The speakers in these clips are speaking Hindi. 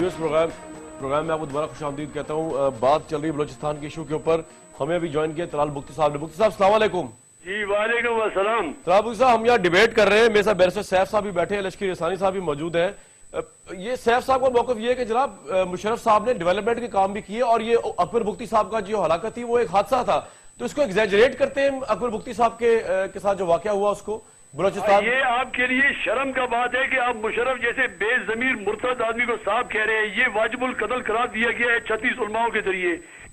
व्यूअर्स प्रोग्राम में आपको दोबारा खुशामदीद कहता हूँ। बात चल रही है बलोचिस्तान के इशू के ऊपर। हमें अभी ज्वाइन किया तलाल बुख्ती साहब ने। बुख्ती साहब अस्सलाम वालेकुम। जी वालेकुम अस्सलाम। तलाल बुख्ती साहब, हम यहाँ डिबेट कर रहे हैं। मेरे साथ बैरिस्टर सैफ साहब भी बैठे हैं, लश्करी रसानी साहब भी मौजूद हैं। ये सैफ साहब का मौक़िफ़ ये है कि जनाब मुशर्रफ साहब ने डेवलपमेंट के काम भी किए और ये अकबर बुख्ती साहब का जो हलाकत थी वो एक हादसा था, तो इसको एग्जैजरेट करते हैं अकबर बुख्ती साहब के साथ जो वाकया हुआ उसको बलोचिस्तान। ये आपके लिए शर्म का बात है कि आप मुशर्रफ जैसे बेजमीर मुर्तद आदमी को साहब कह रहे हैं। ये वाजिबुल कत्ल करार दिया गया है 36 उलमाओं के जरिए।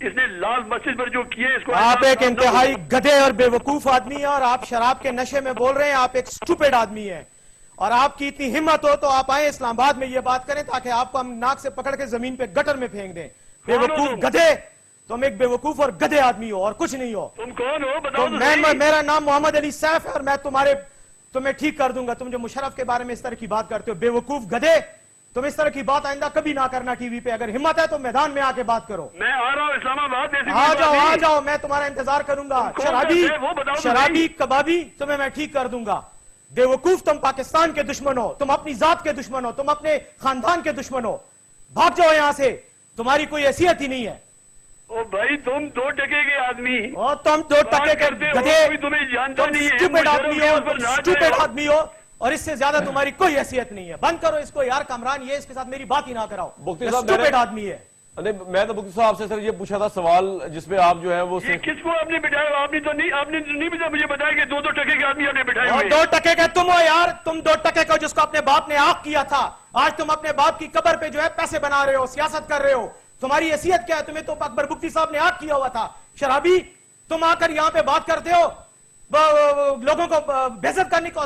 इसने लाल मस्जिद पर जो किए इसको आप एक इंतहाई गधे और बेवकूफ आदमी है और आप शराब के नशे में बोल रहे हैं। आप एक स्टूपिड आदमी है और आपकी इतनी हिम्मत हो तो आप आए इस्लामाबाद में ये बात करें ताकि आपको हम नाक से पकड़ के जमीन पे गटर में फेंक दें। बेवकूफ गधे, तुम एक बेवकूफ और गधे आदमी हो और कुछ नहीं हो। तुम कौन हो बताओ तो मेरा नाम मोहम्मद अली सैफ है और मैं तुम्हें ठीक कर दूंगा। तुम जो मुशर्रफ के बारे में इस तरह की बात करते हो, बेवकूफ गधे, तुम इस तरह की बात आइंदा कभी ना करना टीवी पे। अगर हिम्मत है तो मैदान में आके बात करो। मैं आ रहा हूँ इस्लामाबाद। आ जाओ, मैं तुम्हारा इंतजार करूंगा। शराबी कबाबी तुम्हें मैं ठीक कर दूंगा। बेवकूफ, तुम पाकिस्तान के दुश्मन हो, तुम अपनी जात के दुश्मन हो, तुम अपने खानदान के दुश्मन हो। भाग जाओ यहां से, तुम्हारी कोई हैसियत ही नहीं है। ओ भाई तुम 2 टके के आदमी और तुम 2 टके के गधे, तुम्हें जानता नहीं है। स्टूपिड आदमी हो और इससे ज्यादा तुम्हारी कोई हैसियत नहीं है। बंद करो इसको यार कामरान, ये इसके साथ मेरी बात ही ना कराओ। स्टूपिड आदमी है। मैं तो बुख्ती साहब से सर ये पूछा था सवाल जिसमें आप जो है वो किसको आपने बिठाया? आपने तो नहीं मुझे बताया कि 2 टके के आदमी आपने बिठाए हुए। 2 टके के तुम हो यार, तुम 2 टके को जिसको अपने बाप ने आग किया था, आज तुम अपने बाप की कब्र पे जो है पैसे बना रहे हो, सियासत कर रहे हो। तुम्हारी हैसियत क्या है? तुम्हें तो अकबर बुख्ती साहब ने आग किया हुआ था। शराबी, तुम आकर यहाँ पे बात करते हो लोगों को बेइज्जत करने को।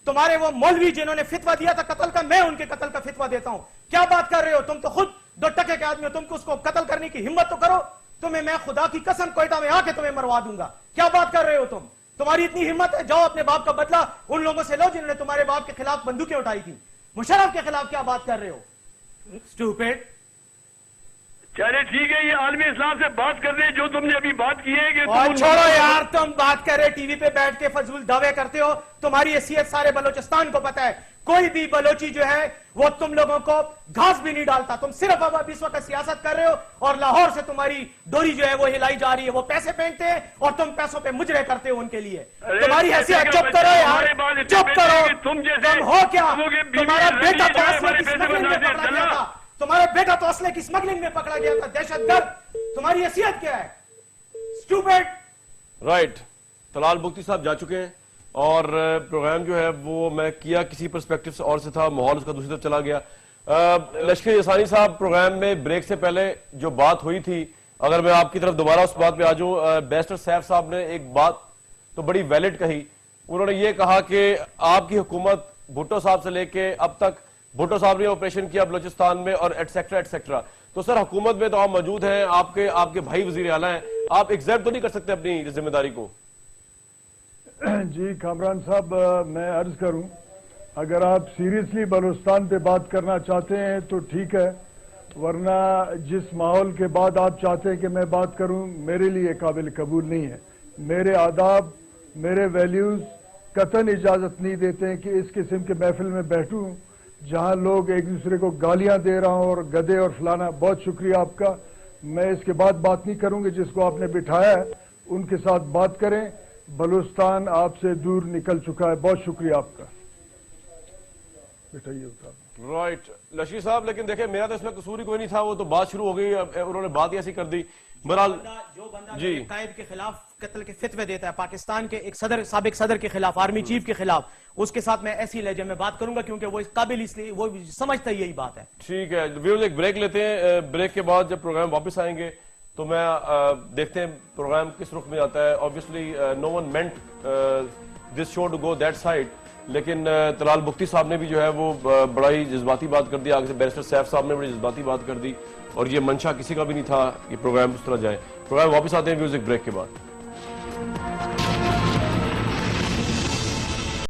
तुम्हारे वो मौलवी जिन्होंने फितवा दिया था कत्ल का, मैं उनके कत्ल का फितवा देता हूं। क्या बात कर रहे हो? तुम तो खुद 2 टके के आदमी हो। तुमको उसको कत्ल करने की हिम्मत तो करो। तुम्हें मैं खुदा की कसम कोयटा में आके तुम्हें मरवा दूंगा। क्या बात कर रहे हो तुम? तुम्हारी इतनी हिम्मत है, जाओ अपने बाप का बदला उन लोगों से लो जिन्होंने तुम्हारे बाप के खिलाफ बंदूकें उठाई थी। मुशर्रफ के खिलाफ क्या बात कर रहे हो? स्टूपिड। चले ठीक है, ये आलमी इस्लाम से बात कर रहे हैं जो तुमने अभी बात की है कि छोड़ो यार, तुम बात कर रहे टीवी पे बैठ के फजूल दावे करते हो। तुम्हारी हैसियत सारे बलोचिस्तान को पता है। कोई भी बलोची जो है वो तुम लोगों को घास भी नहीं डालता। तुम सिर्फ अब इस वक्त सियासत कर रहे हो और लाहौर से तुम्हारी डोरी जो है वो हिलाई जा रही है। वो पैसे फेंकते हैं और तुम पैसों पे मुजरे करते हो उनके लिए। तुम्हारी हैसियत, चुप करो यार, चुप करो। तुम हो क्या? तुम्हारा बेटा तो असले की स्मगलिंग में पकड़ा गया था। तुम्हारा बेटा तो असले की स्मगलिंग में पकड़ा गया था, दहशतगर्द। तुम्हारी हैसियत क्या है? स्टूपिड। राइट, तलाल बुख्ती साहब जा चुके हैं और प्रोग्राम जो है वो मैं किया किसी पर्सपेक्टिव से और से था, माहौल उसका दूसरी तरफ चला गया। लश्करी रसानी साहब, प्रोग्राम में ब्रेक से पहले जो बात हुई थी, अगर मैं आपकी तरफ दोबारा उस बात पे आ जाऊं, बैरिस्टर सैफ साहब ने एक बात तो बड़ी वैलिड कही। उन्होंने ये कहा कि आपकी हुकूमत भुट्टो साहब से लेके अब तक, भुट्टो साहब ने ऑपरेशन किया बलोचिस्तान में और एटसेट्रा एटसेट्रा। तो सर हुकूमत में तो आप मौजूद हैं, आपके भाई वजीर आला हैं, आप एग्जैक्ट तो नहीं कर सकते अपनी जिम्मेदारी को? जी कामरान साहब, मैं अर्ज करूं, अगर आप सीरियसली बलूचिस्तान पे बात करना चाहते हैं तो ठीक है, वरना जिस माहौल के बाद आप चाहते हैं कि मैं बात करूं, मेरे लिए काबिल कबूल नहीं है। मेरे आदाब, मेरे वैल्यूज कतन इजाजत नहीं देते हैं कि इस किस्म के महफिल में बैठूं जहां लोग एक दूसरे को गालियां दे रहा हूं और गधे और फलाना। बहुत शुक्रिया आपका। मैं इसके बाद बात नहीं करूंगी। जिसको आपने बिठाया है उनके साथ बात करें। बलूचिस्तान आपसे दूर निकल चुका है। बहुत शुक्रिया आपका। बिठाइए राइट लश्करी साहब, लेकिन देखें मेरा तो इसमें कसूर ही कोई नहीं था। वो तो बात शुरू हो गई, उन्होंने बात ही ऐसी कर दी। बहरहाल जो बंदा कायद के खिलाफ कत्ल के फितवे देता है, पाकिस्तान के एक साबिक सदर के खिलाफ, आर्मी चीफ के खिलाफ, उसके साथ मैं ऐसी लहजे में बात करूंगा क्योंकि वो इस काबिल, इसलिए वो समझता यही बात है। ठीक है व्यूअर्स, एक ब्रेक लेते हैं। ब्रेक के बाद जब प्रोग्राम वापस आएंगे तो मैं देखते हैं प्रोग्राम किस रुख में आता है। Obviously no one meant this show to go that side, लेकिन तलाल बुख्ती साहब ने भी जो है वो बड़ा ही जज्बाती बात कर दी। आगे से बैरिस्टर सैफ साहब ने बड़ी जज्बाती बात कर दी और ये मंशा किसी का भी नहीं था कि प्रोग्राम उस तरह जाए। प्रोग्राम वापस आते हैं व्यूअर्स एक ब्रेक के बाद।